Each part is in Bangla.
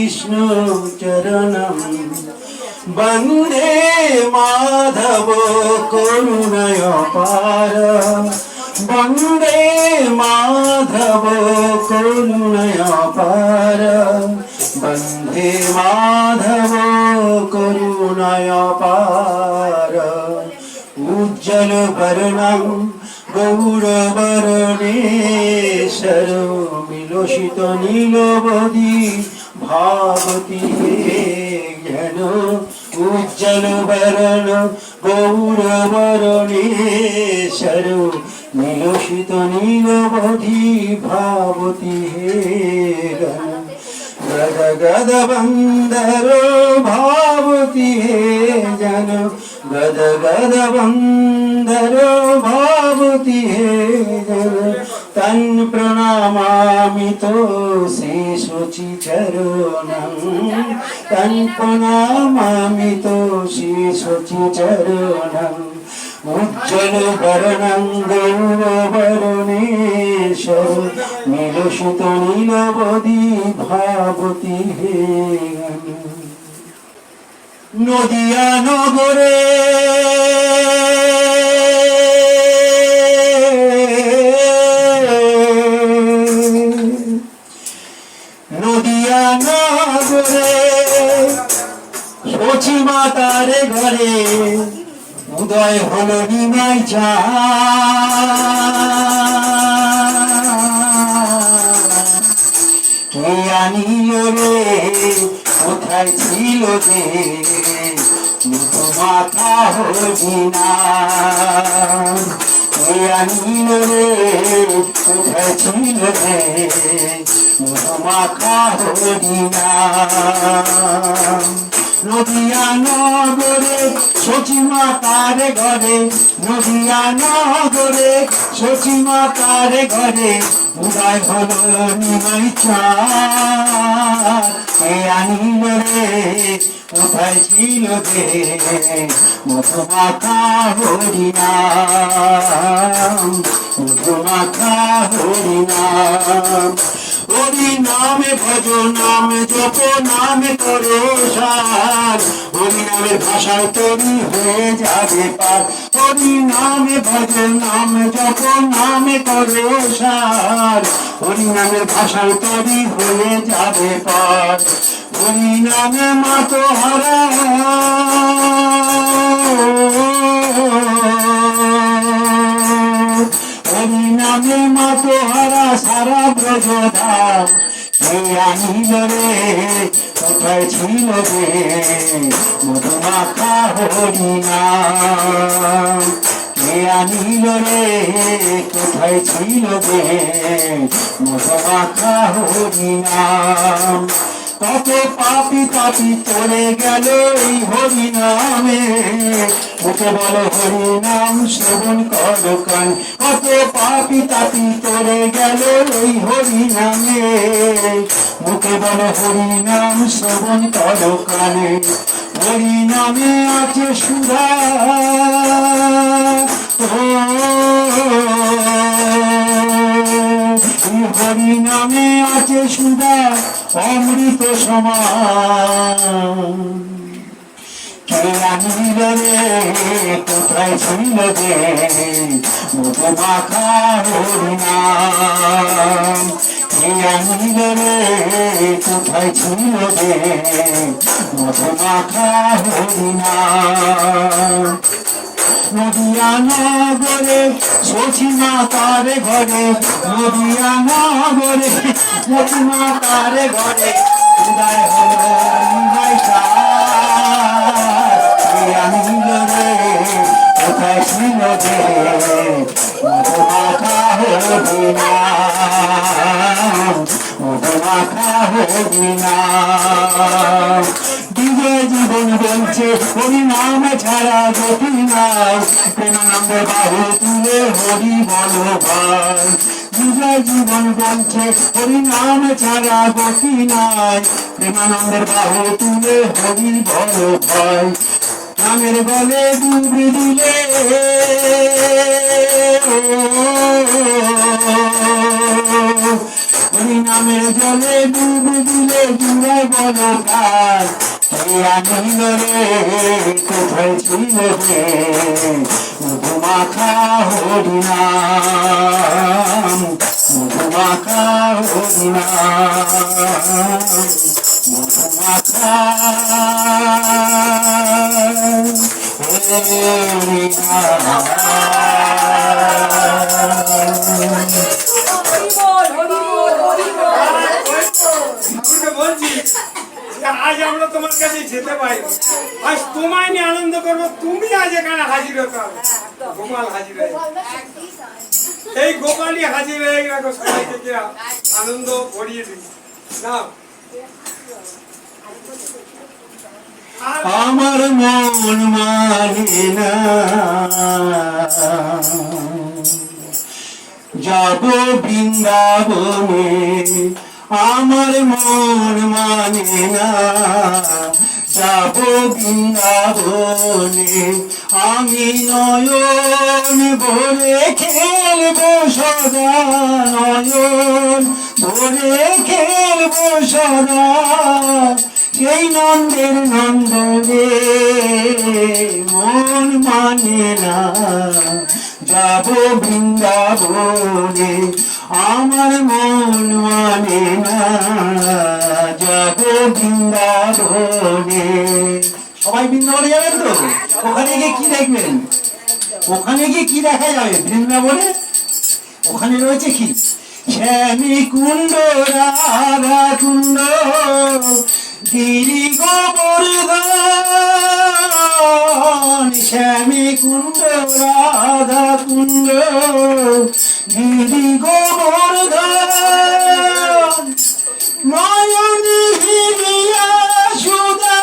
विष्णु चरणं वन्दे माधव करुणयापार वन्दे माधव करुणयापार वन्दे माधव करुणयापार उज्ज्वल वर्णं गौरवर्णेश्वर विलोषित नीलवदी भावती ज्ञान उज्ज्वल वर्ण गौरवर्णेश्वर विलोषित नीलवदी भावती गद गद बंदर भावती जन गद गद बंदर भावती जन तन प्रणामामि तो शेषोचि चरणं तन प्रणामामि तो शेषोचि चरणं उज्ज्वल वर्णं गौरवर्णेश्वर विलोषित नीलवदी भावती नदिया नगरे नदिया नगरे সচি মাতার ঘরে উদয় হলো নিমাই কে আনিল রে কোথায় ছিল যে মুখ মাথা হরিনা কে আনিল রে কোথায় ছিল যে মুখ মাথা হরিনা নদিয়া নগরে সচি মাতার ঘরে নদিয়া নগরে সচি মাতার ঘরে উদয় হলো নিমাই চাঁদ কে আনিল রে কোথায় ছিল যে মুখ মাথা হরিনাম মুখ মাথা হরিনাম হরি নামে ভজ নাম জপ নামে করো সার হরি নামের ভাষায় তৈরি হয়ে যাবে পার হরি নামে ভজ নাম জপ নামে করো সার হরি নামের ভাষায় তৈরি হয়ে যাবে পার হরি নামে মাতো হারা হরি নামে মাতো হারা সারা ব্রজধাম কে আনিল রে কোথায় ছিল রে মধুমাখা হরিনাম কে আনিল রে কোথায় ছিল রে মধুমাখা হরিনাম কত পাপি তাপি চলে গেল এই হরিনামে মুখে বলো হরিনাম শ্রবণ করো কান কত পাপি তাপি চলে গেল এই হরিনামে মুখে বলো হরিনাম শ্রবণ করো কানে হরিনামে আছে সুধা হরিনামে আছে সুধা অমৃত সমান কে আনিল রে কোথায় ছিল যে মধুমাখা হরিনাম কে আনিল রে কোথায় ছিল যে মধুমাখা হরিনাম নদিয়া নগরে সচি মাতার ঘরে নদিয়া নগরে সচি মাতার ঘরে উদয় হলো নিমাই চাঁদ কে আনিল রে কোথায় ছিল যে মধুমাখা হরিনাম মধুমাখা হরিনাম দিবে জীবন বলছে হরিনাম ছাড়া গতি নাই প্রেমানন্দে বাহু তুলে হরি বলো ভাই দিবে জীবন বলছে হরিনাম ছাড়া গতি নাই প্রেমানন্দের বাহু তুলে হরি বলো ভাই নামের বলে ডুবি দিলে হরি নামের জলে ডুব দিলে জুড়াই বলো গান কে আনিল রে কোথায় ছিল রে মধুমাখা হরি নাম মধুমাখা হরি নাম মধুমাখা হরি নাম। আজ আমরা তোমার কাছে যেতে পারি, আজ তোমায় নিয়ে আনন্দ করবো। তুমি আজ এখানে হাজির হতে হবে। গোপাল হাজির হয়ে এই গোপালই হাজির হয়ে গেল, সবাই থেকে আনন্দ ভরিয়ে দিই না। আমার মন মানে না যাব বৃন্দাবনে, আমার মন মানে না যাব বৃন্দাবনে, আমি নয়ন ভরে খেলবো সদা, নয়ন ভরে খেলবো সদা সেই নন্দের নন্দনে, মন মানে না যাব বৃন্দাবনে, আমার মন মানে না যাব বৃন্দাবনে। সবাই বৃন্দাবনে যাবেন তো? ওখানে গিয়ে কি দেখবেন? ওখানে গিয়ে কি দেখা যাবে বৃন্দাবনে? ওখানে রয়েছে কি শ্যামী কুণ্ড রাধা কুণ্ড গিরি গোবর্ধন, শ্যামী কুণ্ড রাধা কুণ্ড গিরি গোবর্ধন, নয়ন হিলিয়া সুধা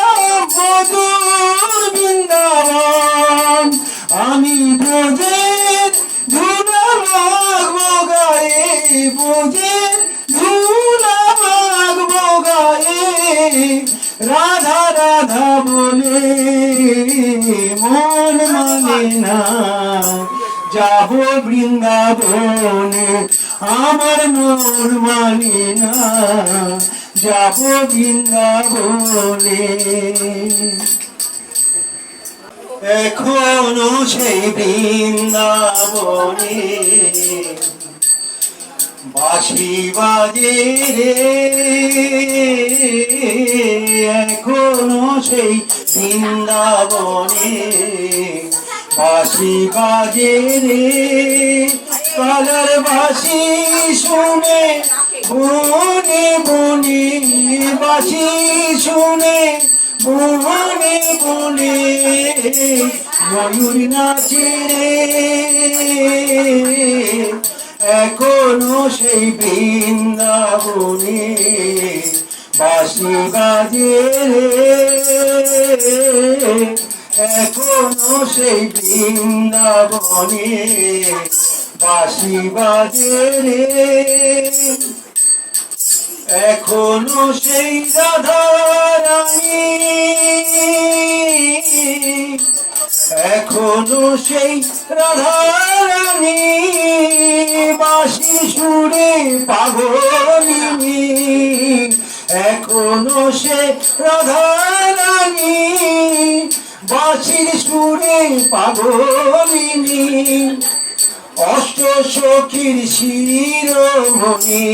মধুর বৃন্দাবন, আমি ব্রজের ধুলা মাগবো গায়ে, ব্রজের ধুলা মাগবো গায়ে, রাধা রাধা বলে মন মানে না যাব বৃন্দাবনে, আমার মন মানে না যাব বৃন্দাবনে। এখনো সেই বৃন্দাবনে বাঁশি বাজে রে, এখনো সেই বৃন্দাবনে বাঁশি বাজে রে, কালার বাঁশি শুনে বনে বনে, বাঁশি শুনে বনে বনে ময়ূর নাচে রে, এখনো সেই বৃন্দাবনে বাঁশি বাজে রে, এখনো সেই বৃন্দাবনে বাঁশি বাজে রে, এখনো সেই রাধা রানী, এখনো সেই রাধা রানী বাঁশি সুরে পাগলিনী, এখনো সে রাধা রানী বাঁশির সুরে পাগলিনী, অষ্ট সখীর শিরোমণি,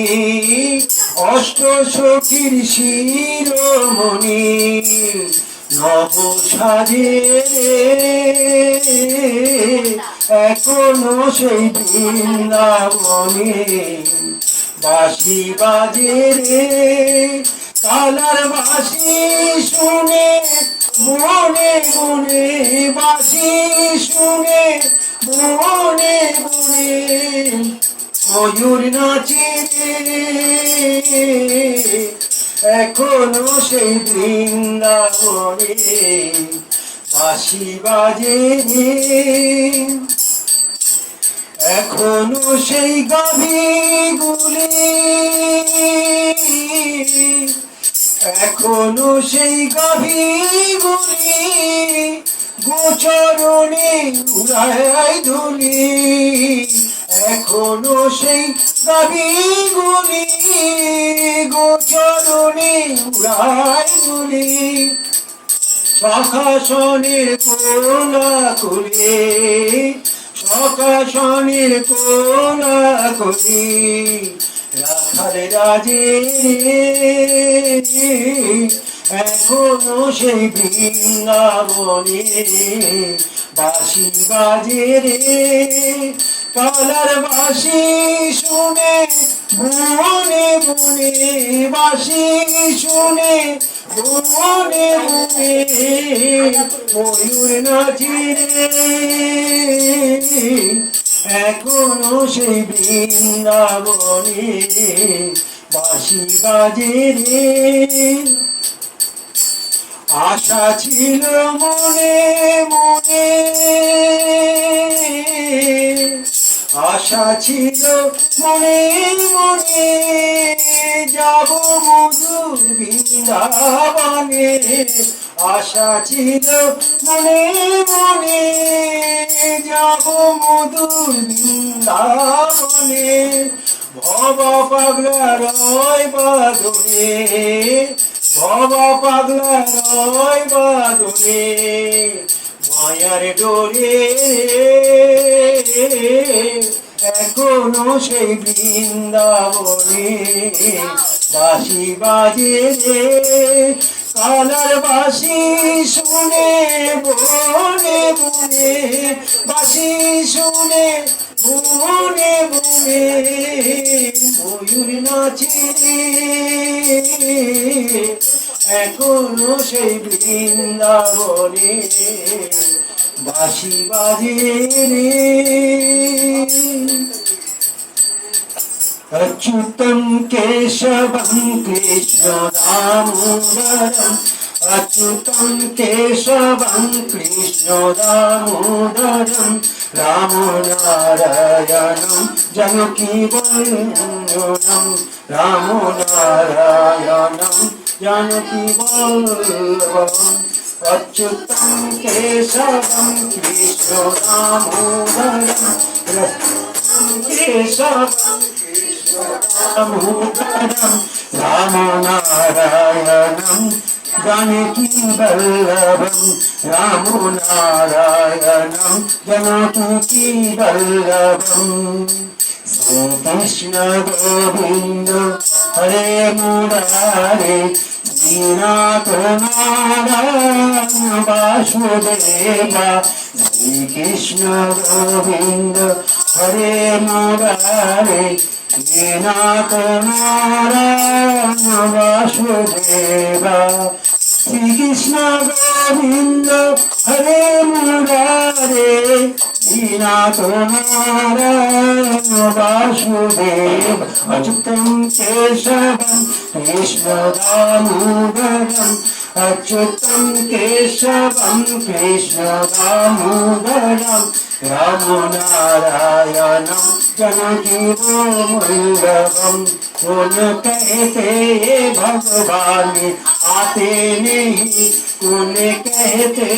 অষ্ট সখীর শিরোমণি নব সাজে এখনো সেই বৃন্দাবনে বাঁশি বাজে রে, কালার বাঁশি শুনে মনে মনে, বাঁশি শুনে মনে মনে ময়ূর নাচে এখনো সেই বৃন্দাবনে বাঁশি বাজে রে, এখনো সেই গাভীগুলি, এখনো সেই গাভীগুলি গোচরণে উড়ায় ধুলি, এখনো সেই দাবিগুলি গোচরণে উড়াই গুলি সখাসনের কোলা কুলে সখাসনের কোলা কুলি রাখাল রাজে এখনো সেই বৃন্দাবনে বাঁশি বাজে রে কালার বাঁশি শুনে বনে বনে বাঁশি শুনে বনে বনে ময়ূর নাচে রে এখনো সেই বৃন্দাবনে বাঁশি বাজে রে আশা ছিল মনে মনে আশা ছিল মনে মনে যাব মধুর বৃন্দাবনে আশা ছিল মনে মনে যাব মধুর বৃন্দাবনে ভব পাগলা রয় বাদনে বাবা পাগলা রয় বাদনে মায়ার ডোরে এখনো সেই বৃন্দাবনে বাঁশি বাজে রে কালার বাঁশি শুনে বনে বনে বাঁশি শুনে বনে বনে ময়ূর নাচে এখনো সেই বৃন্দাবনে বাঁশি বাজে রে अच्युतं केशवं कृष्ण दामोदरम् अच्युतं केशवं कृष्ण दामोदरं रामो नारायणं जानकीवल्लभं रामो नारायणं जानकीवल्लभम् अच्युतं केशवं कृष्ण दामोदरं केशवं दामोदरं रामो नारायणं जानकीवल्लभं रामो नारायणं जानकीवल्लभं श्री कृष्ण गोविंद हरे मुरारे दीनाथ नारायण वासुदेवा श्री कृष्ण गोविंद हरे मुरारे दीनाथ नारायण वासुदेवा श्री कृष्ण गोविंद हरे मुरारे दीनाथ नारायण वासुदेव अच्युतं केशवं कृष्ण दामोदरं अच्युतं केशवं कृष्ण दामोदरं रामो नारायणं जानकीवल्लभं कौन कहते भगवान आते नहीं कौन कहते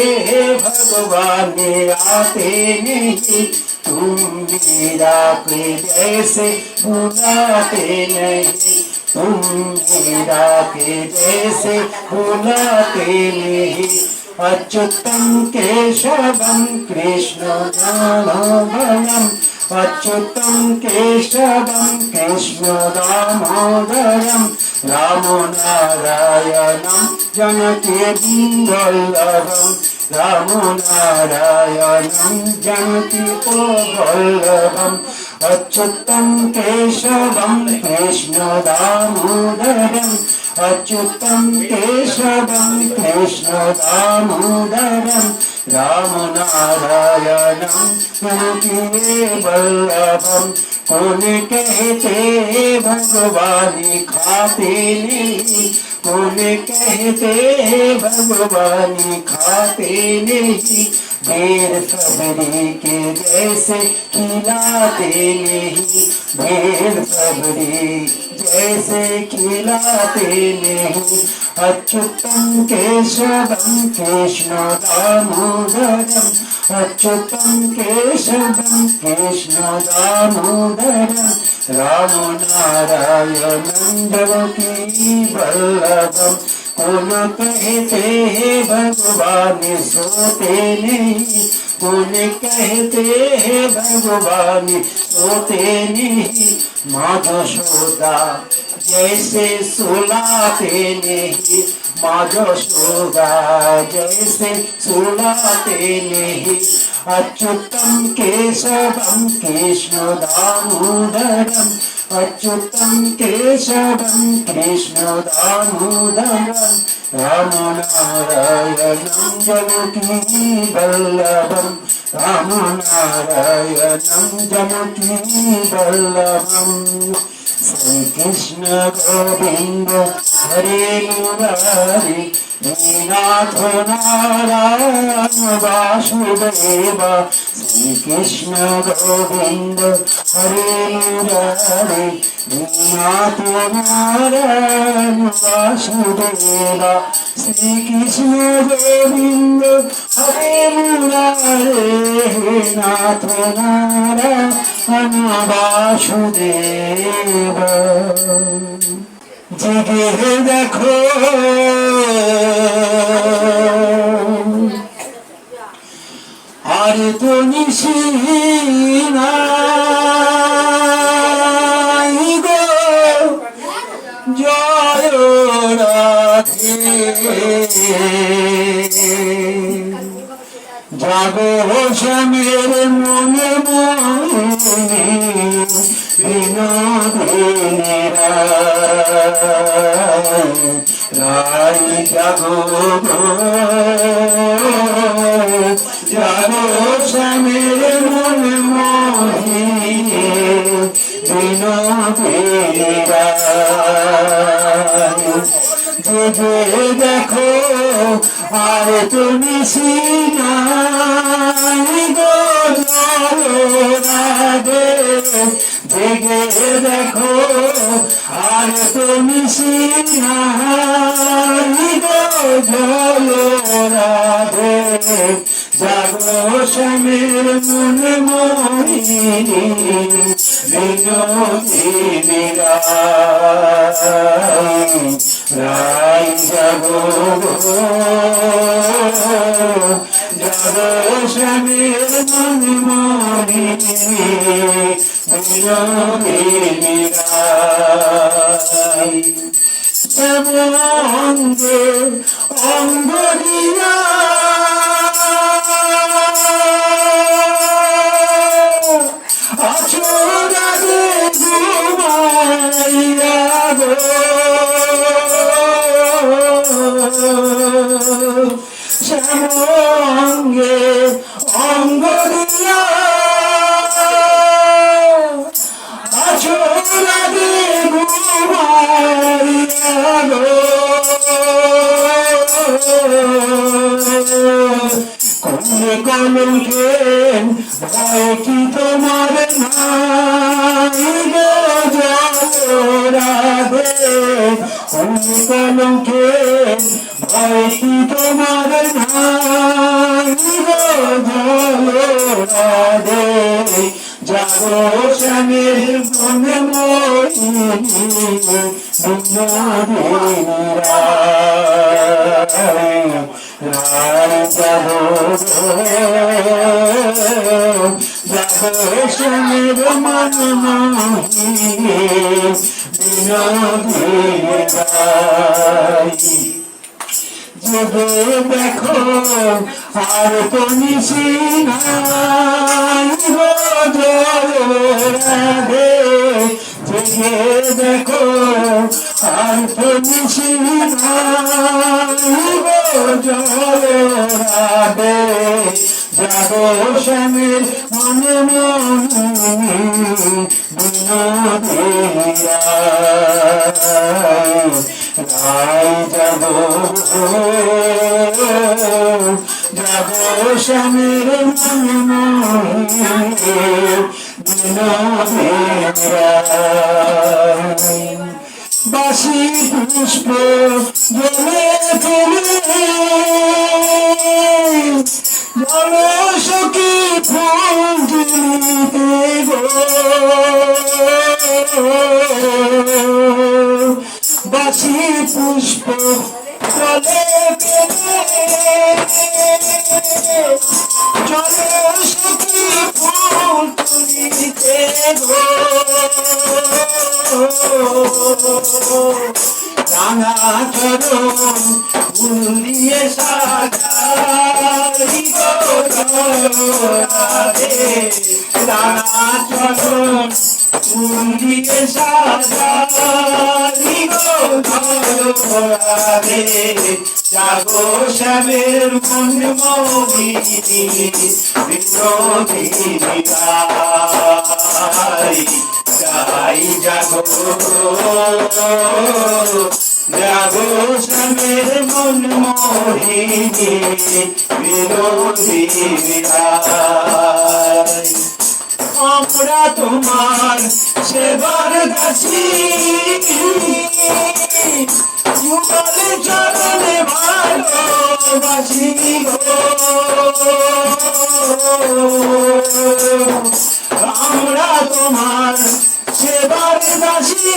भगवान आते नहीं तुम मीरा के जैसे बुलाते नहीं तुम मीरा के जैसे बुलाते नहीं अच्युतं केशवं कृष्ण दामोदरं अच्युतं केशवं कृष्ण दामोदरं रामो नारायणं जानकीवल्लभं रामो नारायणं जानकीवल्लभं अच्युतं केशवं कृष्ण दामोदरं अच्युतं केशवं कृष्ण दामोदरं रामो नारायणं जानकीवल्लभं कौन कहते भगवान खाते नहीं कौन कहते भगवान खाते नहीं देर सबरी के जैसे खिलाते नहीं भेद सबरी जैसे खिलाते नहीं अच्युतम केशवम कृष्ण दामोदरम अच्युतम केशवम कृष्ण दामोदरम राम नारायणं देवकी वल्लभम कौन कहते हैं भगवान सोते नहीं कौन कहते हैं भगवान सोते नहीं माँ यशोदा जैसे सुलाते नहीं माँ यशोदा जैसे सुलाते नहीं अच्युतम केशवम कृष्ण दामोदरम अच्युतम केशवम कृष्ण दामोदरम राम नारायणं जानकी वल्लभम राम नारायणं जानकी वल्लभम श्री कृष्ण गोविंद हरे मुरारी नाथ नारायण वासुदेव श्री कृष्ण गोविंद हरे मुरारी नाथ नारायण वासुदेव श्री कृष्ण गोविंद हरे मुरारी नाथ नारायण वासुदेव जगे देखो আর তো নিশি নাই গো জয় রাধে জাগো শ্যামের মনে মনে বিনোদিনী রায় জাগো জাগো শ্যামের মনে মনে বিনোদিনী যে দেখো আর তুমি সিনাই গো রাধে জেগে দেখো আর তুমি সিনাই গো রাধে জাগো শ্যামের মনে মোহিনী বিনোদিনী রায় জাগো জাগো শ্যামের মনে মোহিনী বিনোদিনী শ্যামঙ্গে অঙ্গ দিয়া আছোরাগে ঘুমাইয়া গো শ্যামঙ্গে অঙ্গ দিয়া আছোরাগে ঘুমাইয়া গো কোনে কলঙ্কে ভয় কি তোমার নাই গো রাধে কোনে কলঙ্কে ভয় কি তোমার নাই গো রাধে জাগো শ্যামের মনে মোহিনী বিনোদিনী রায় জাগো জাগো শ্যামের মনে মোহিনী বিনোদিনী জগে দেখো আর তো নিশি নাই গো রাধে জগে দেখো আর তো নিশি নাই গো রাধে জাগো শ্যামের মনে মোহিনী বিনোদিনী রায় জাগো জাগো শ্যামের মনে মোহিনী বাসি পুষ্প জলে ফেলে জলসখী ফুল তুলিতে গো বাসি পুষ্প জলে ফেলে জলসখী ফুল তুলিতে গো রাঙা চরণ ফুল দিয়ে সাজাই গো রাধে রাঙা চরণ ফুল দিয়ে সাজাই গো রাধে জাগো শ্যামের মন মোহিনী বিনোদিনী গাই যাই জাগো জাগো শ্যামের মন মোহিনী বিনোদিনী গাই আমরা তোমার সেবার দাসী যুগল চরণে ভালোবাসি গো আমরা তোমার সেবার দাসী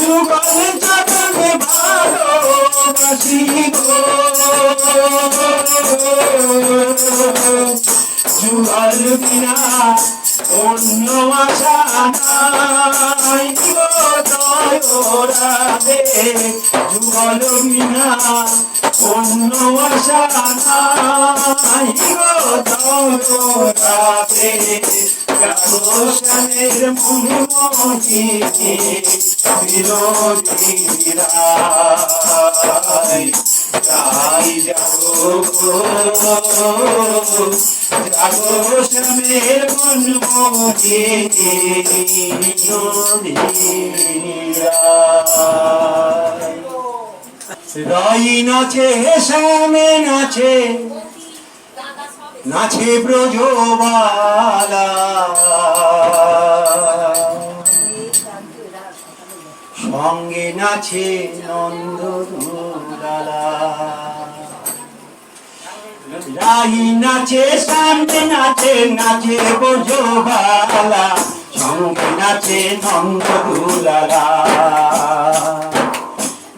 যুগল চরণে ভালোবাসি গো যুগল বিনা অন্য আশা নাই গো রাধে যুগল বিনা অন্য আশা নাই গো রাধে জাগো শ্যামের মন মোহিনী বিনোদিনী রাই যাই জাগো জাগো শ্যামের মন মোহিনী বিনোদিনী রাই নাচে শ্যামে নাচে নাচে ব্রজবালা সঙ্গে নাচে নন্দ দুলালা রাই নাচে সামনে নাচে নাচে ব্রজবালা সঙ্গে নাচে নন্দ দুলালা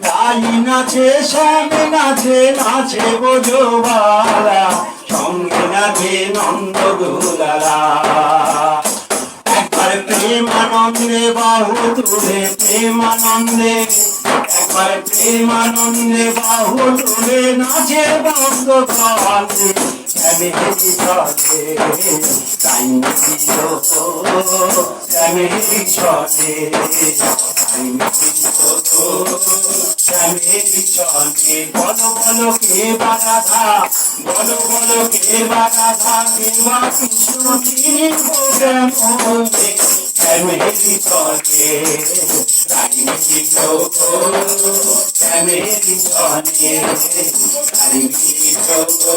রাই নাচে শ্যামে নাচে নাচে ব্রজবালা সঙ্গে নাচে নন্দ দুলালা একবার প্রেমানন্দে বাহু তুলে প্রেমানন্দে একবার প্রেমানন্দে বাহু তুলে নাচে বন্ধ কালে শ্যামেরি চলে তাই শ্যামেরি চলে শ্যামেরি চলে বলো বলো কে বারাধা বলো বলো কে বারাধা কে বা কৃষ্ণ তিনি মনে শ্যামেরি চলে তাই শ্যামেরি চলে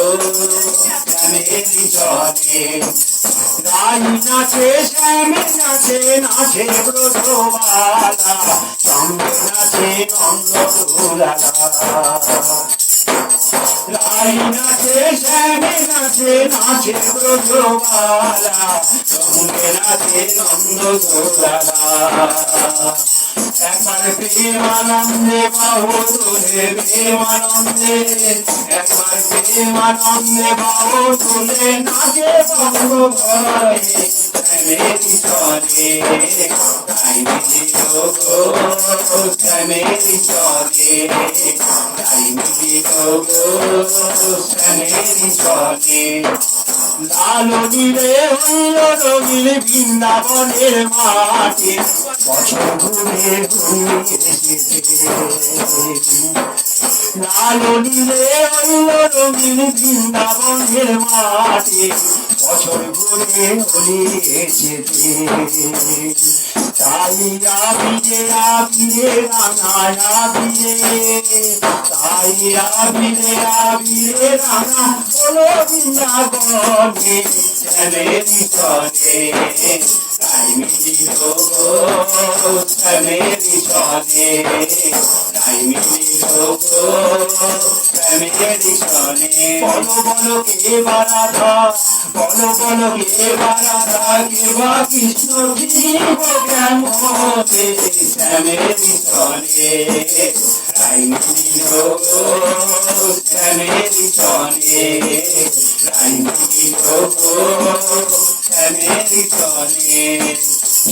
শ্যামেরি চলে রাই নাচে শ্যামে নাচে নাচে ব্রজবালা সঙ্গে নাচে নন্দ দুলালা রাই নাচে শ্যামে নাচে নাচে ব্রজবালা সঙ্গে নাচে নন্দ দুলালা একবার প্রেমানন্দে বাহু তুলে প্রেমানন্দে একবার প্রেমানন্দে বাহু তুলে নাচে বঙ্গ ভয়ে শ্যামেরি চলে তাই শ্যামেরি চলে তাই শ্যামেরি চলে লালনীরে হইল রঙিন বৃন্দাবনের মাটি বছর ঘুরে ঘুরে এসেছে লালনীরে হইল রঙিন বৃন্দাবনের মাটি বছর ঘুরে ঘুরে এসেছে তাই আবিরে আবিরে রাঙা আবিরে, তাই আবিরে আবিরে রাঙা হলো বৃন্দাবনে শ্যামেরই চলে, তাই মিলিল গো শ্যামেরই চলে, তাই মিলিল গো শ্যামেরই চলে। বলো বলো কে বারাধা, বলো বলো কে বারাধা, কে বা কৃষ্ণ জীব কেমনে শ্যামেরই চলে, তাই মিলিল গো শ্যামেরই চলে, তাই মিলিল গো শ্যামেরই চলে।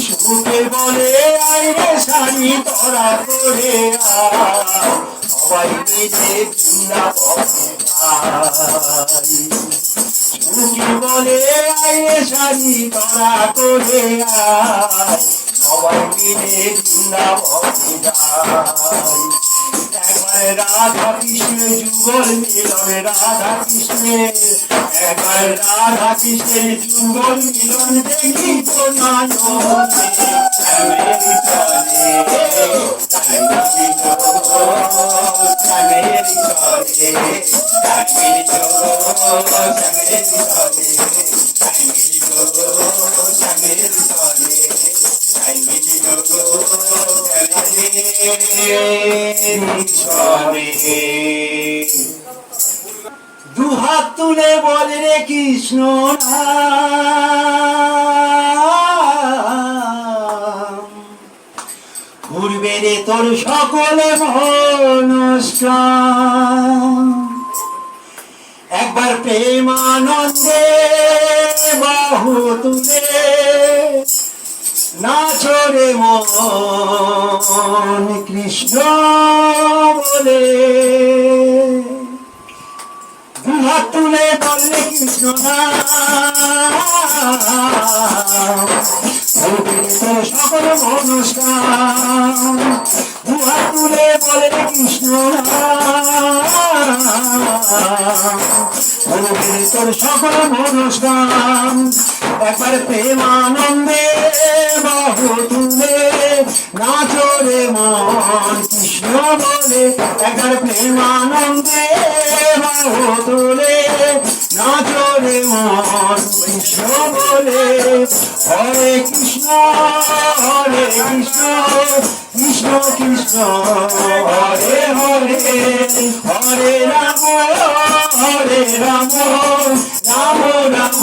সুখে বলে আইরে শাড়ি তোরা করে সবাই মিলে বৃন্দাবনে যাই। সুখে বলে আইরে শাড়ি তোরা করে সবাই মিলে বৃন্দাবনে যাই। একবার রাধা কৃষ্ণের যুগল মিলন, রাধা কৃষ্ণের, একবার রাধা কৃষ্ণের যুগল মিলন দেখি তো নয়নে শ্যামেরই চলে, তাই মিলিল গো শ্যামেরই চলে, তাই মিলিল গো শ্যামেরই চলে, তাই মিলিল গো শ্যামেরই চলে, তাই মিলিল গো শ্যামেরই চলে। দুহাত তুলে বলে রে কৃষ্ণ নাম, ঘুরবে রে তোর সকল মনস্কাম। একবার প্রেমানন্দে বাহু তুলে নাচরে মন কৃষ্ণ বলে, দুহাত তুলে বললে কৃষ্ণ নাম, তোর সকল মনস্কাম। দুহাত তুলে বলে কৃষ্ণ নাম, তোর সকল মনস্কাম। একবার প্রেমানন্দে বাহু তুলে নাচরে মন কৃষ্ণ বলে, একবার প্রেমানন্দে বাহু তুলে নাচরে মন কৃষ্ণ বলে। হরে কৃষ্ণ হরে কৃষ্ণ, কৃষ্ণ কৃষ্ণ হরে হরে, হরে রাম হরে রাম, রাম রাম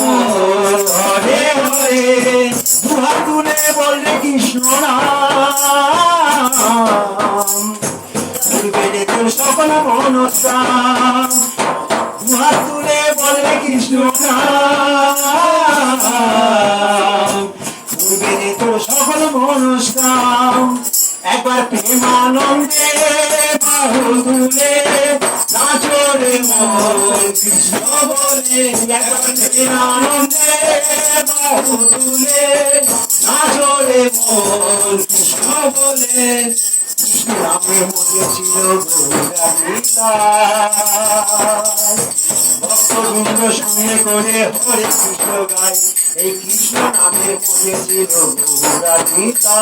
হরে হরে। দুহাত তুলে বললে কৃষ্ণ নাম, ঘুরবে রে তোর সকল মনস্কাম। দুহাত তুলে বললে কৃষ্ণ নাম, ঘুরবে রে তোর সকল মনস্কাম। একবার প্রেমানন্দে বাহু তুলে নাচরে মন কৃষ্ণ বলে, একবার প্রেমানন্দে বাহু তুলে নাচরে মন কৃষ্ণ বলে। কৃষ্ণ নামে মজেছিল ভক্তবৃন্দ সঙ্গে করে হরে কৃষ্ণ গায়, এই কৃষ্ণ নামে মজেছিল গৌরাধিতায়।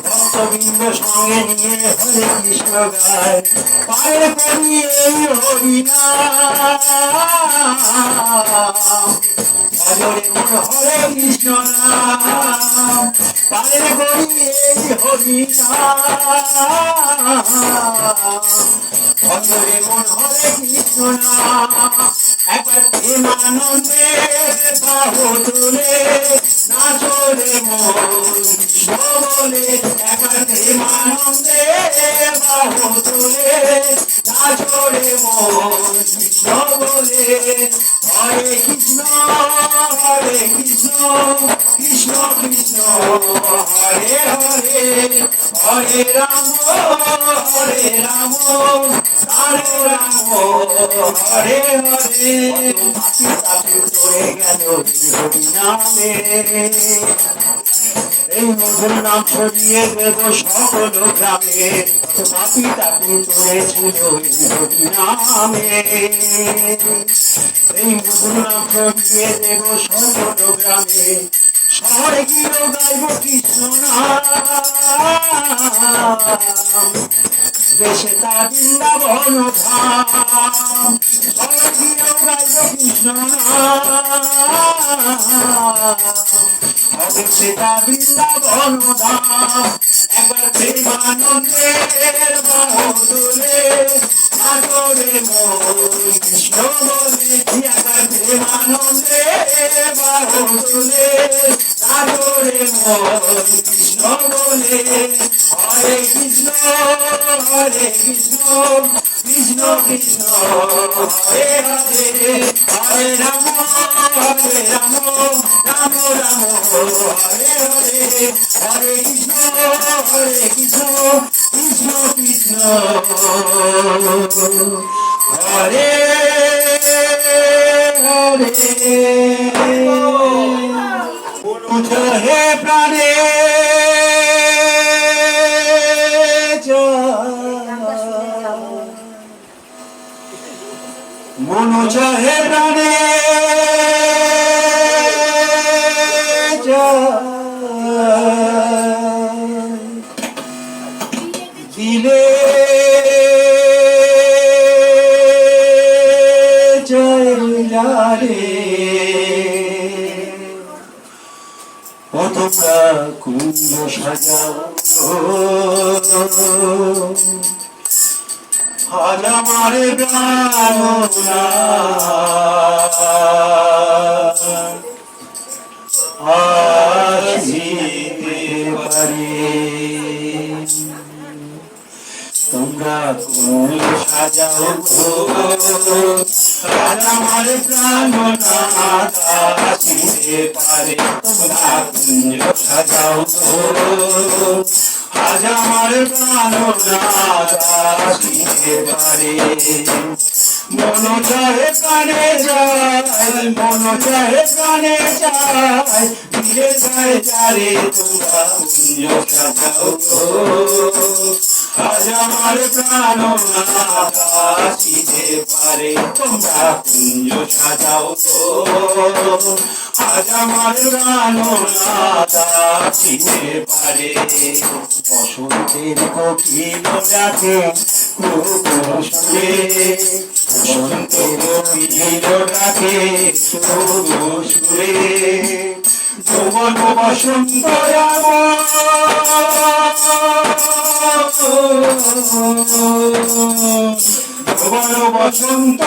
ভক্তবৃন্দ সঙ্গে নিয়ে হরে কৃষ্ণ গায়, পায়ে করি এই হরিনাম, ভজরে মন হরে কৃষ্ণ নাম, পায়ে করি এই হরিনাম, ভজরে মন হরে কৃষ্ণ নাম। একবার প্রেমানন্দে বাহু তুলে নাচরে মন কৃষ্ণ বলে, একবার প্রেমানন্দে বাহু তুলে নাচরে মন কৃষ্ণ বলে। হরে কৃষ্ণ কৃষ্ণ কৃষ্ণ হরে হরে, হরে রাম রাম রাম হরে হরে। চলে গেল নামে, এই মধুর নাম ছড়িয়ে দেব সকল গ্রামে, পাপি তাপি চলেছিল নামে। এই মধুর নাম ছড়িয়ে দেব সকল গ্রামে, শহরে গিয়েও গাইব কৃষ্ণ নাম, দেশে তা বৃন্দাবন ধাম। শহরে গিয়েও গাইব কৃষ্ণ নাম, হবে সেটা বৃন্দাবন ধাম। একবার প্রেমানন্দের বাহুদুলে নাচরে মন কৃষ্ণ বলে, একবার প্রেমানন্দের বাহুদুলে নাচরে মন কৃষ্ণ বলে। হরে কৃষ্ণ কৃষ্ণ কৃষ্ণ হরে হরে, হরে রাম রাম রাম হরে হরে, হরে কৃষ্ণ কৃষ্ণ কৃষ্ণ হরে হরে। হে প্রাণে মন চাহে প্রাণে দিলে রে ও তোমরা কুঞ্জ সাজাও আজ আমার প্রাণ আসিতে পারে। তোমরা কুঞ্জ সাজাও আজ আমার প্রাণ আসিতে পারে। তোমরা কুঞ্জ সাজাও আজ আমার প্রাণ আসিতে পারে। মন চাহে প্রাণে যায়, মন চাহে প্রাণে যায়, দিলে যায় যারে তোমরা কুঞ্জ সাজাও আজ আমার প্রাণ আসিতে পারে। তোমরা কুঞ্জ সাজাও আজ আমার প্রাণ আসিতে পারে। বসন্তের কোকিল ডাকে কুসুমে, বসন্তের কোকিল ডাকে সুরে, যৌবন বসন্ত যৌবন বসন্ত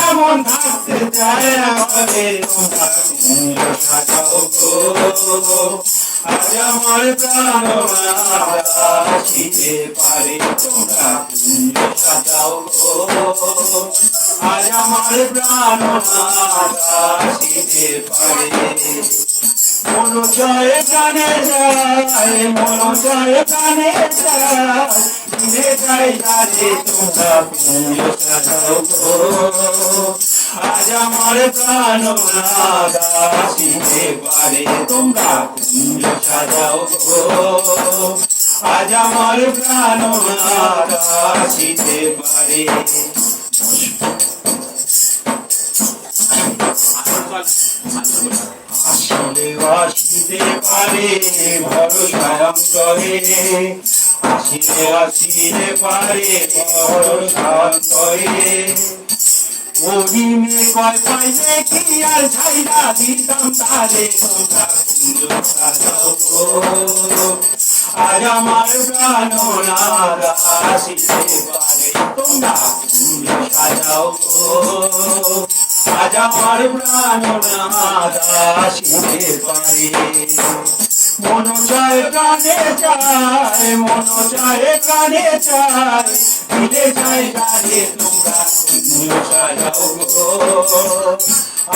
এমন থাকতে চায় আমাদের। তোমরা কুঞ্জ সাজাও আজ আমার প্রাণ আসিতে পারে। তোমরা কুঞ্জ সাজাও আজ আমার প্রাণ আসিতে পারে। মন চায় প্রাণে যায়, মন চায় প্রাণে যায়, দিলে যায় যারে তোমরা কুঞ্জ সাজাও আজ আমার প্রাণ আসিতে পারে। তোমরা কুঞ্জ সাজাও আজ আমার প্রাণ আসিতে পারে। আসলে আসিতে পারে ভরসা অন্তরে, আসিলে আসিতে পারে ভরসা অন্তরে। মহিমে কয় পাইলে কি আর ছাইরা দিতাম তারে। তোমরা কুঞ্জ সাজাও আজ আমার প্রাণ আসিতে পারে। তোমরা কুঞ্জ সাজাও আজ আমার প্রাণ আসিতে পারে। মন চায় প্রাণে চায়, মন চায় প্রাণে চায়, দিলে চায় যারে তোমরা কুঞ্জ সাজাও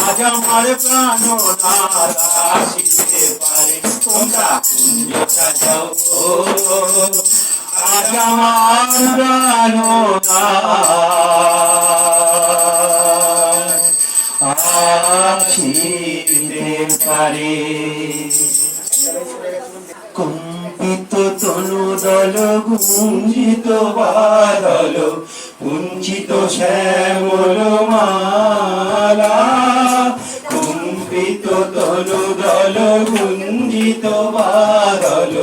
আজ আমার প্রাণ আসিতে পারে। তোমরা কুঞ্জ সাজাও আজ আমার প্রাণ আসিতে পারে। কম্পিত তনু দল গুঞ্জিত বাদল, কুঞ্চিত শ্যামল মালা। কম্পিত তনু দল গুঞ্জিত কুঞ্জিত বাদল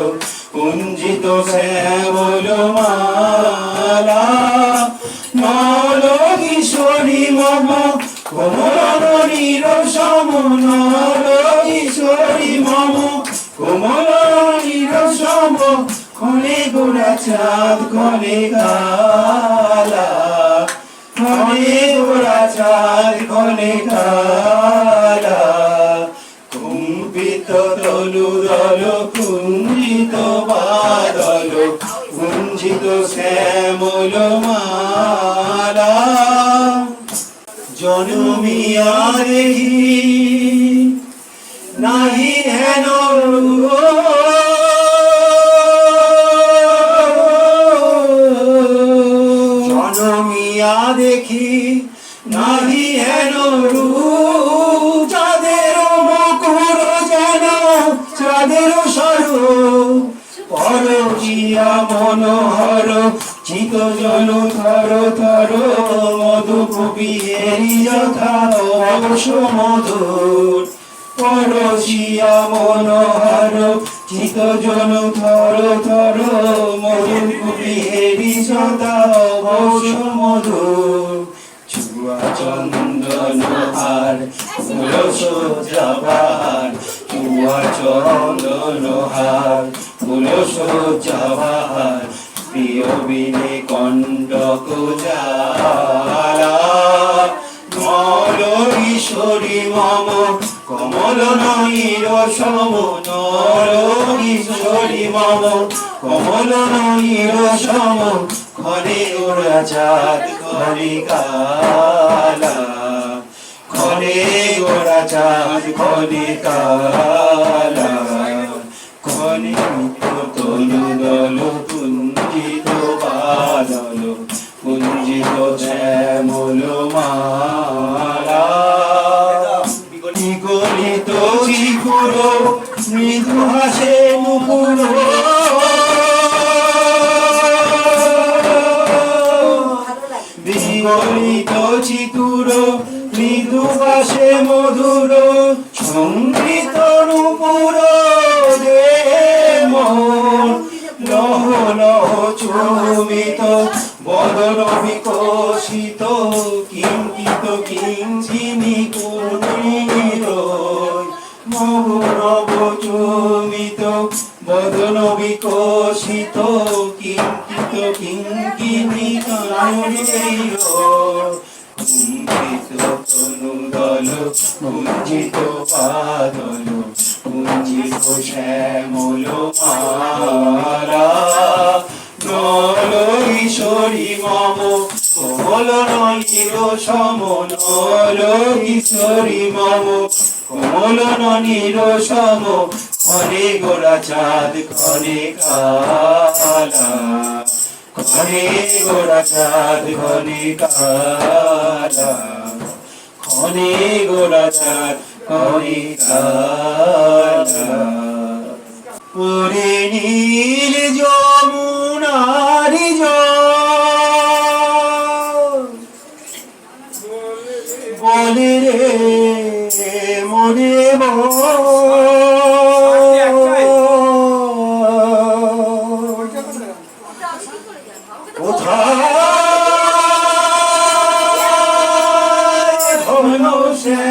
কুঞ্জিত শ্যামল মালা নল কিশোরী মম কোমল নিরসম নল কিশোরী মম কোমল নিরসম ক্ষণে গোড়া চাঁদ ক্ষণে কালা ক্ষণে গোড়া চাঁদ ক্ষণে কালা কুম্পিত তলু দল কুঞ্জিত বাদল কুঞ্জিত শ্যামল মালা জনমিয়া দেখি নাহি হেন জনমিয়া দেখি নাহি হেন রূপ চাঁদের মুকুর যেন চাঁদের স্বরূপ পরকিয়া মনোহর চিত জন থর থর মধু কবিয়েরি যথা অবশ মধুর পরশিয়া মনোহর চিত জন থর থর মধু কবিয়েরি যথা অবশ মধুর চুয়া চন্দন হার ফুল সজ্জাবার চুয়া চন্দন হার ফুল সজ্জাবার প্রিয় বিনে কণ্টক জালা নল কিশোরী মম কমল নয়ির সম নল কিশোরী মম কমল নয়ির সম ক্ষণে গোড়া চাঁদ ক্ষণে কালা ক্ষণে গোড়া চাঁদ ক্ষণে কালা ক্ষণে তনু দল কুঞ্জিত বাদল কুঞ্জিত শ্যামল মালা বিগলিত চিকুর মৃদু হাসে মুকুর বিগলিত চিকুর মৃদু হাসে মধুর সংগীত নূপুর দে মোর লহ লহ চুমিত বদন বিকশিত কিঞ্চিত কিঞ্চিনি কুর্মির মহুরব চুমিত বদন বিকশিত কিঞ্চিত কিঙ্কিনি কানুরীর কুঞ্জিত তনু দল কুঞ্জিত বাদল কুঞ্জিত শ্যামল মালা নল কিশোরী মম কোমল নয়ির সম নল কিশোরী মম কোমল নয়ির সম ক্ষণে গোড়া চাঁদ ক্ষণে কালা ক্ষণে গোড়া চাঁদ ক্ষণে কালা ক্ষণে গোড়া চাঁদ ক্ষণে কালা ওরে নীল যমুনার জল বলে রে মনে কোথায় ধনসে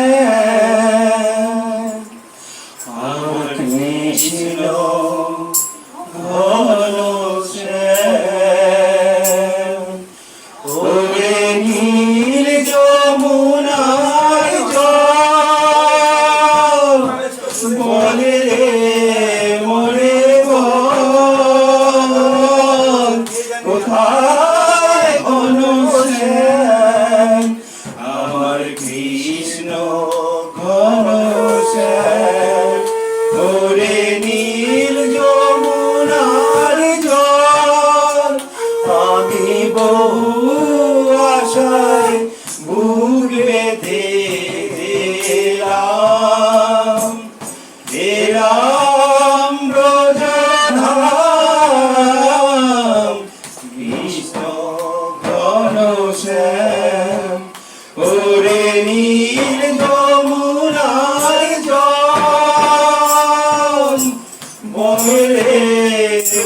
আমার ছিল ধনসে ওরে নীল যমুনার জল বলে রে মরে বল কোথায়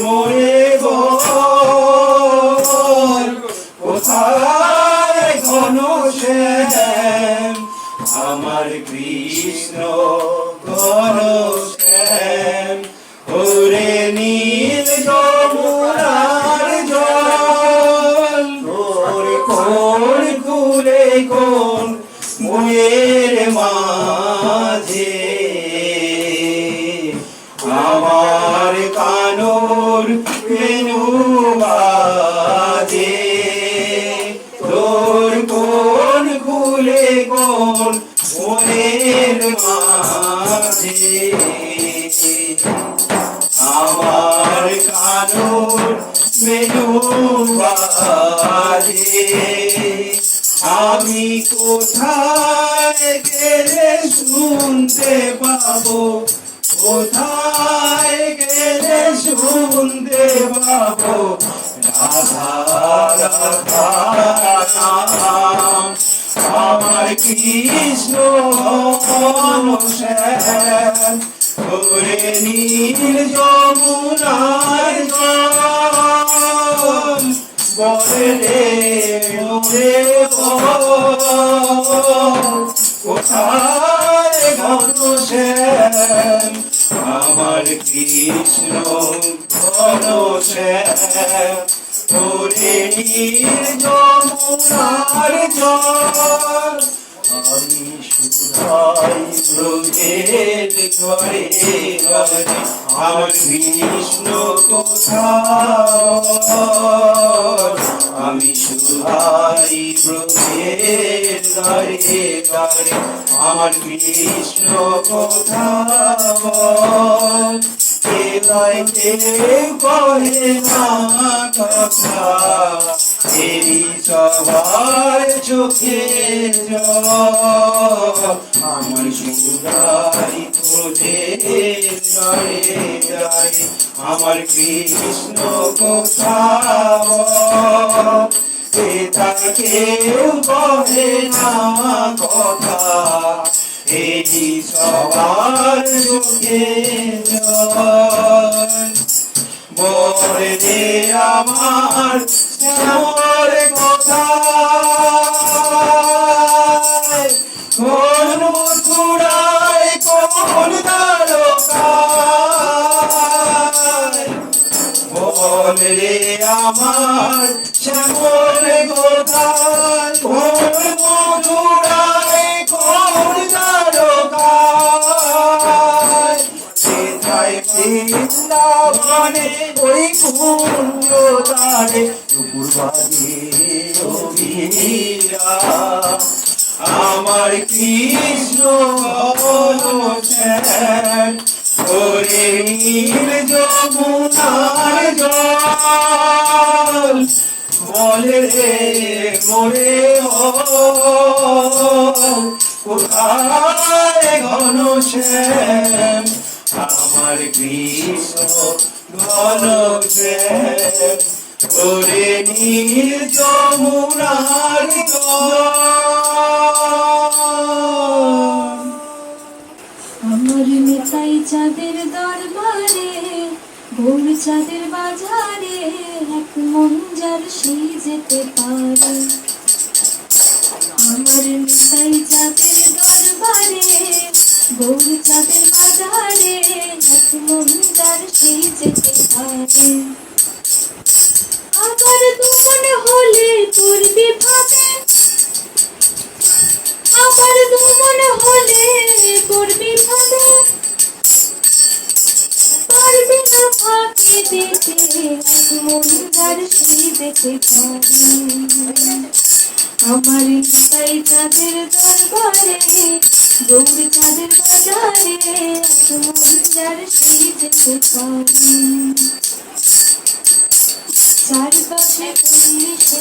মোরে গো কোথায় ঘনশ্যাম আমার কৃষ্ণ ঘনশ্যাম ওরে নীল যমুনার জল তোর কোন কুলে কোন মনের মাঝে আমার কানুর বেনু বাজে তোর কোন কুলে কোন মনের মাঝে আমার কানুর বেনু বাজে আমি কোথায় গেলে শুনতে পাবো কোথায় গেলে শুনতে পাবো রাধা রাধা নাম আমার কৃষ্ণ ঘনশ্যাম ওরে নীল যমুনার জল বলে রে মোরে কোথায় ঘনশ্যাম আমার কৃষ্ণ ঘনশ্যাম ওরে নীল যমুনার জল আমি সুধাই ব্রজের ঘরে ঘরে আমার কৃষ্ণ কোথায় আমি সুধাই ব্রজের ঘরে ঘরে আমার কৃষ্ণ কোথায় কেউ কহে না কথা এই সবার চোখে জল আমার সুধাই ব্রজের ঘরে ঘরে আমার কৃষ্ণ কোথায় কেউ কহে না কথা এই সবার চোখে জল বলে দে আমার শ্যামর কথা কোন মথুরায় কোন দ্বারকায় বলে রে আমার শ্যামর কথা কোন মথুরায় কোন দ্বারকায় সেথায় বৃন্দাবনে ওই কুঞ্জ দ্বারে দুপুর বাজে অভিরা আমার কৃষ্ণ ঘনশ্যাম ওরে নীল যমুনার জল বলে রে মোরে কোথায় ঘনশ্যাম আমার কৃষ্ণ ঘনশ্যাম ওরে নীল যমুনার জল আমার নেতাই চাঁদের দরবারে গৌর চাঁদের বাজারে এক মন যার সেই যেতে পারে আমার নেতাই চাঁদের দরবারে গৌর চাঁদের বাজারে এক মন যার সেই যেতে পারে আবার দুমন হলে করবি ভাবে আবার দুমন হলে করবি ভাবে পারবি না ফাঁকি দিতে এক মন যার সেই যেতে পারে আমার নিতাই চাঁদের দরবারে গৌর চাঁদের বাজারে এক মন যার সেই যেতে পারে চারপাশে পুলিশে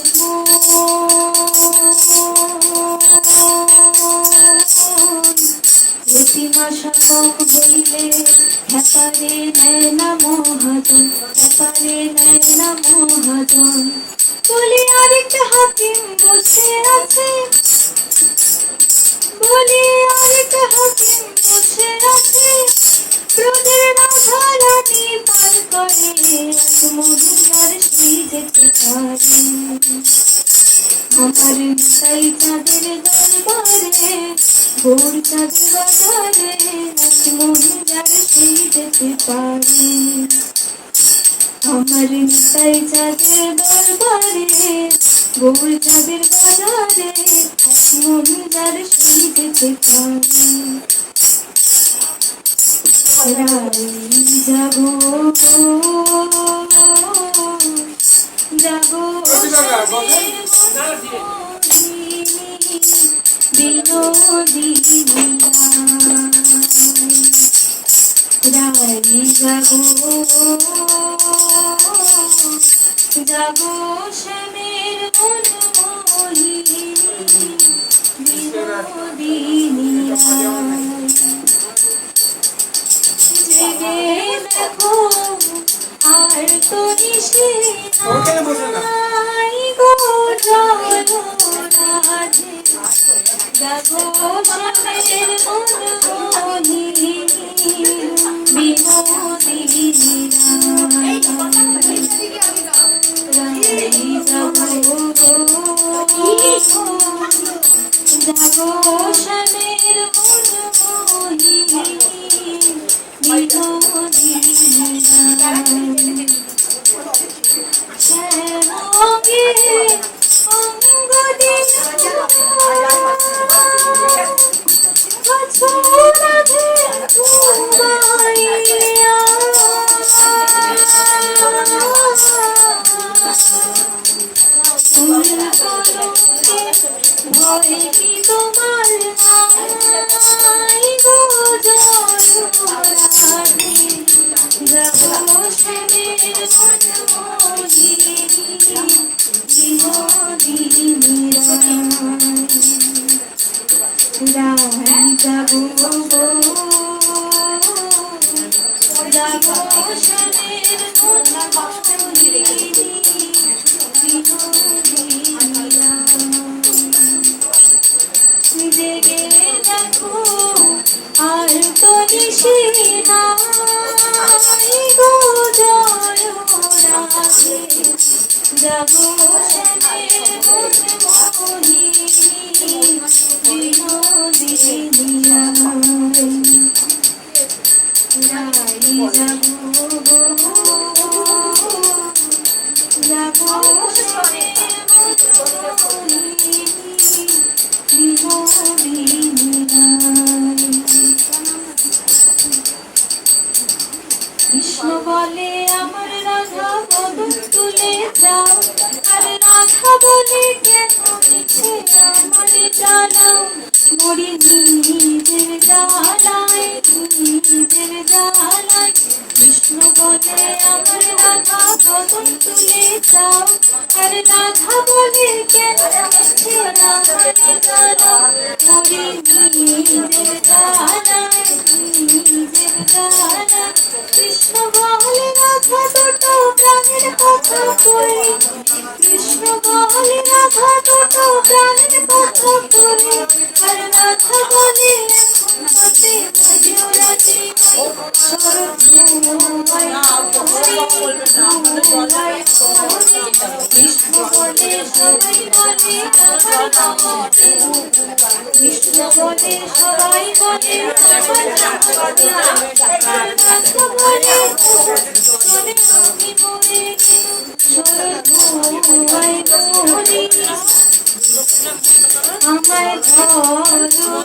প্রতিমা সঙ্গ হইলে হ্যাপারে নেয় না মহাজন হ্যাপারে নেয় না মহাজন বলি আরেকটা হাকিম বসে আছে বলে আরেক হাকিম বসে আছে, ক্রোধের রাধা রানী পার করে, এক মহিলার সেই যেতে পারে। আমার নিতাই চাঁদের দরবারে, গৌর চাঁদের বাজারে, এক মহিলার সেই যেতে পারে। আমার নিতাই চাঁদের দরবারে, গৌর চাঁদের বাজারে, এক মহিলার সেই যেতে পারে। যাবো যাবো বিনোদিনী রাই, যাবো যাবো শ্যামের মনমোহিনী বিনোদিনী জেগে দেখো আর তো নিশে নাই গো জয়রাধে, যাবো শ্যামের মনমোহিনী বিনোদিনী রাই, যাবো যাবো শ্যামের মনমোহিনী বিনোদিনী রাই। শ্যামঙ্গে অঙ্গ দিন রাধে ঘুমাইয়া, ফুল কলকে ভয় কি তোমার নাই গো জয়রাধে, যাবো শ্যামের মনমোহিনী বিনোদিনী রাই, রাই যাবো যাবো শ্যামের মনমোহিনী বিনোদিনী রাই। জেগে দেখো আর তো নিশি নাই গো জয়রাধে, যাবো শ্যামের মনমোহিনী বিনোদিনী রাই, রাই যাবো যাবো শ্যামের মনমোহিনী বিনোদিনী রাই। কৃষ্ণ বলে আমার রাধা বদন তুলে যাও, আর রাধা বলে কেন মিছে আমার জ্বালাও, মরি নিজের জ্বালায় নিজের জ্বালায়। কৃষ্ণ বলে আমার রাধা বদন তুলে যাও, আর রাধা বলে কেন মিছে আমার জ্বালাও, মরি নিজের জ্বালায় নিজের জ্বালায়। কৃষ্ণ বলে রাধা দুটো প্রাণের কথা কই, কৃষ্ণ বলে রাধা দুটো প্রাণের কথা কই, আর রাধা বলে এখন হতে রাজি শরৎ ঘুমাই ঘুমাই। কৃষ্ণ বলে সবাই বলে আমার নামে, কৃষ্ণ বলে সবাই বলে আমার নামে, আর রাধা বলে শোনে আমি বলে শরৎ ঘুমাই ঘুমাই। আমায় ধরো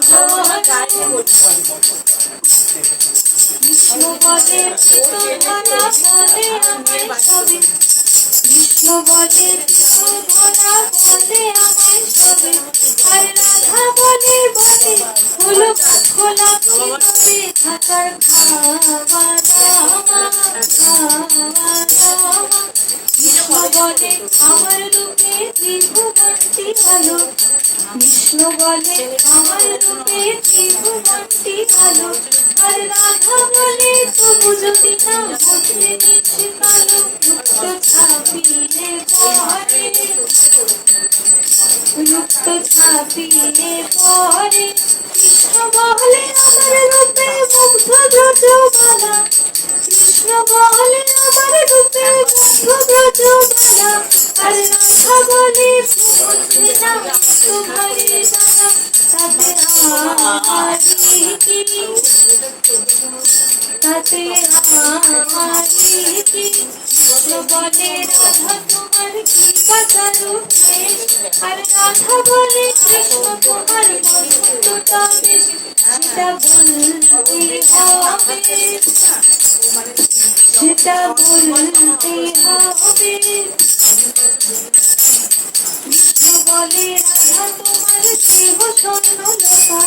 ধরো, কৃষ্ণ বলে চিতধরা বলে আমায় সবে, কৃষ্ণ বলে চিতধরা বলে আমায় সবে, আর রাধা বলে বলে হলো খোলা ভিতরে থাকার খাওয়া দাওয়া খাওয়া দাওয়া। কৃষ্ণ বলে আমার রূপে ত্রিভুবনটি ভালো, কৃষ্ণ বলে আমার রূপে ত্রিভুবনটি ভালো, আর রাধা বলে তবু যদি না বুঝতে নিচ্ছে কালো মুক্ত ছাপিলে পরে। রূপ ছাপিয়ে পরে কৃষ্ণ বলে আমার রূপে মুগ্ধ ব্রজবালা কৃষ্ণ বলে আমার রূপে মুগ্ধ ব্রজবালা আর রাধা বলে ভুলছে না তোমারে জানা তাতে আমারি কি তাতে আমারি কি কৃষ্ণ বলে রাধা তোমার কি বাঁচালো বেশ আর রাধা বলে কৃষ্ণ তোমার বসন্তটা বেশ সেটা বলতে হবে সেটা বলতে হবে কৃষ্ণ বলে রাধা তোমার দেহ স্বর্ণলতা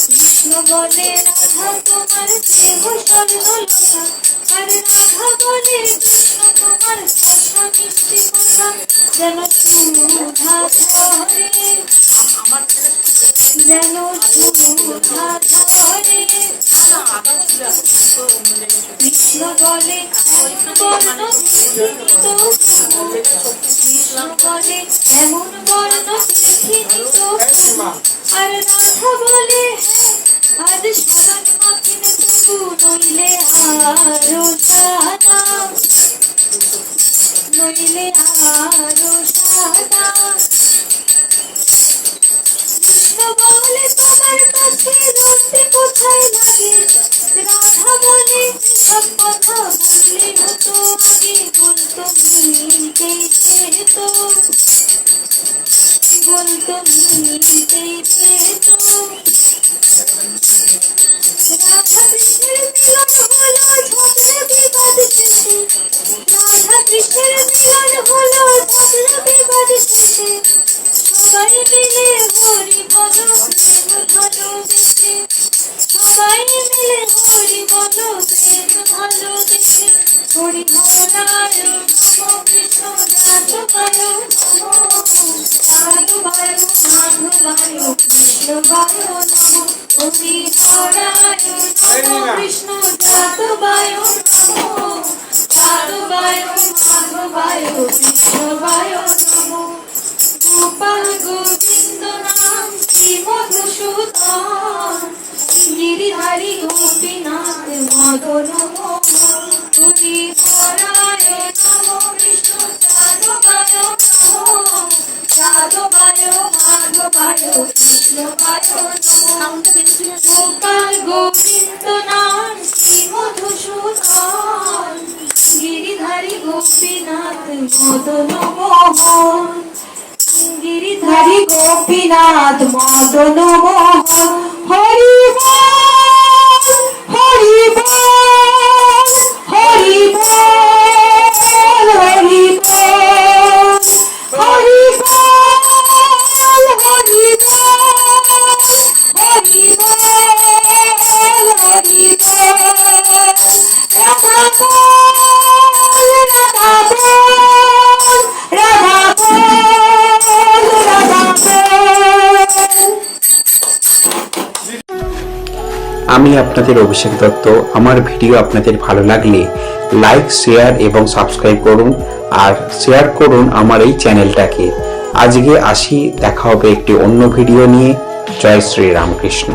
কৃষ্ণ বলে রাধা তোমার দেহ স্বর্ণলতা আর রাধা বলে কৃষ্ণ তোমার কথা মিষ্টি কথা যেন সুধা ধরে যেন সুধা ধরে কৃষ্ণ বলে বর্ণ কৃষ্ণ বলে এমন বর্ণ আর রাধা বলে হ্যাঁ আজ স্মরণ মাখিনে তবু নইলে আরো সাদা নইলে আরো সাদা কৃষ্ণ বলে তোমার কাছে রাখতে কোথায় লাগে রাধা বলে সব কথা বললে হতো আগে বলতো মিলতেই যেত বলতো মিলতেই যেত রাধা কৃষ্ণের মিলন হলো ঝগড়া বিবাদ শেষে রাধা কৃষ্ণের মিলন হলো ঝগড়া বিবাদ শেষে সবাই মিলে হরি বলো প্রেম ভালোবেসে সবাই মিলে হরি বলো প্রেম ভালোবেসে হরি হরনায় নমো কৃষ্ণ যাদবায় নমো যাদবায় মাধবায় কৃষ্ণবায় নমো হরি হরায় নমো কৃষ্ণ যাদবায় নমো যাদবায় মাধবায় কৃষ্ণবায় নমো গোপাল গোবিন্দ নাম শ্রী মধুসূদন গিরিধারী গোপীনাথ মদন মোহন হরি হরায় নমো কৃষ্ণ যাদবায় নমো যাদবায় মাধবায় কৃষ্ণবায় নমো গোপাল গোবিন্দ নাম শ্রী মধুসূদন গিরিধারী গোপীনাথ মদন মোহন গিরিধারী গোপীনাথ মদন মোহন হরি বল হরি বল হরি বল হরি বল হরি বল হরি বল হরি বল হরি বল রাধা বল রাধা বল রাধা আমি আপনাদের অভিষেক দত্ত। আমার ভিডিও আপনাদের ভালো লাগলে লাইক, শেয়ার এবং সাবস্ক্রাইব করুন আর শেয়ার করুন আমার এই চ্যানেলটাকে। আজকে আসি, দেখা হবে একটি অন্য ভিডিও নিয়ে। জয় শ্রী রামকৃষ্ণ।